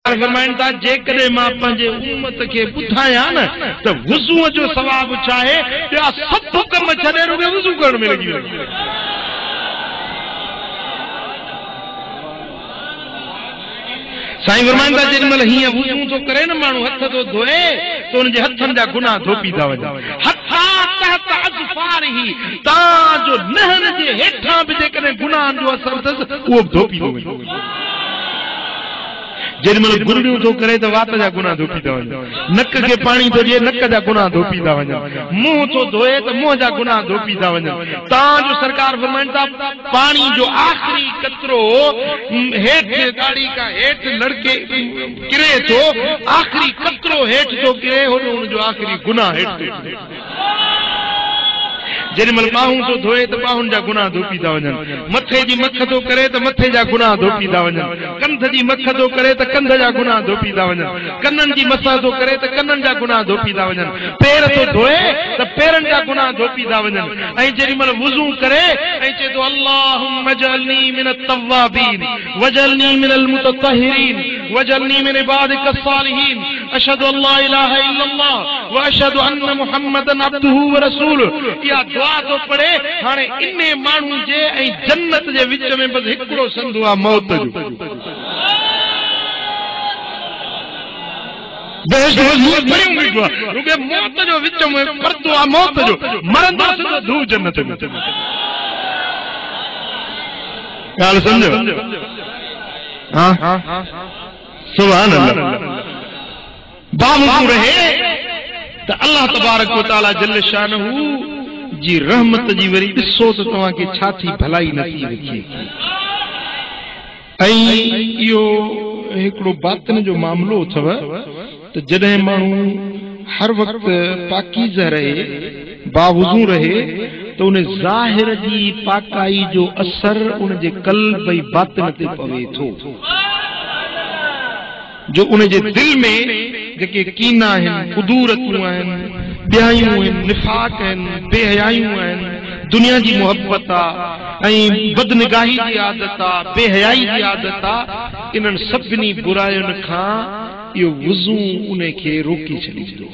फरमाइनि था जेकॾहिं मां पंहिंजे उम्मत खे ॿुधायां न त वुज़ूअ जो सवाबु चाहे ॿिया सभु कम छॾे रुॻो वुज़ू करण में लॻी वञे। साईं फरमाइनि था जेॾी महिल हीअं वुज़ू थो करे न माण्हू हथ थो धोए त हुनजे हथनि जा गुनाह धोपी था वञनि। तव्हांजो नहर जे हेठां बि जेकॾहिं गुनाहनि जो असरु अथसि उहो बि धोपी थो वञे। जेॾी महिल गुरड़ियूं थो करे त वात जा गुनाह धोपी था वञनि, नक खे पाणी थो ॾिए नक जा गुनाह धोपी था वञनि, मुंहुं थो धोए त मुंहं जा गुनाह धोपी था वञनि। तव्हांजो सरकार फरमाइनि था पाणी जो आख़िरी कतरो हेठि दाढ़ी खां हेठि लड़के किरे थो, आख़िरी कतरो हेठि थो किरे हुनजो आख़िरी गुनाह हेठि थो किरे। जेॾीमहिल ॿाहूं थो धोए त ॿाहुनि जा गुनाह धोपी था वञनि, मथे जी मख थो करे त मथे जा गुनाह धोपी था वञनि, कंध जी मख थो करे त कंध जा गुनाह धोपी था वञनि, कननि जी मसा थो करे त कननि जा गुनाह धोपी था वञनि, पेर थो धोए त पेरनि जा गुनाह धोपी था वञनि। ऐं जेॾीमहिल वुज़ू करे ऐं चए थो अल्लाहुम्मा जअलनी मिनत तव्वाबीन वजअलनी मिनल मुततहिरीन वजअलनी मिन इबादिक अस्सालिहीन अशहदु अल्ला इलाहा इल्लल्लाह व अशहदु अन्न मुहम्मदन अब्दुहु व रसूलुहु। या दुआ तो पढ़े हाणे इन्ने माण्हू जे ऐं जन्नत जे विच में बस हिकिड़ो संदो आहे मौत जो। मौत जो विच में परदो आहे मौत जो, मरंदो सिधो धू जन्नत में। ॻाल्हि सम्झो? हाँ सुभान अल्लाह। बावजूद रहे त अल्लाह तबारक व तआला जल्ल शानहू जी रहमत जी वरी ॾिसो त तव्हांखे छा थी भलाई नसीब थी। ऐं इहो हिकिड़ो बातिन जो मामिलो अथव त जॾहिं माण्हू हर वक़्तु पाकीज़ रहे बावुज़ू रहे त उन ज़ाहिर जी पाकाई जो असर उन जे क़ल्ब ऐं बातिन ते पवे थो। जो उन जे दिल में जेके कीना आहिनि, कुदूरतूं आहिनि, ॿियायूं आहिनि, निफ़ाक़ आहिनि, बेहयायूं आहिनि, दुनिया जी मोहब्बत आहे ऐं बदनिगाही जी आदत आहे, बेहयाई जी आदत आहे, इन्हनि सभिनी बुरायुनि खां इहो वुज़ू उन खे रोके छॾींदो।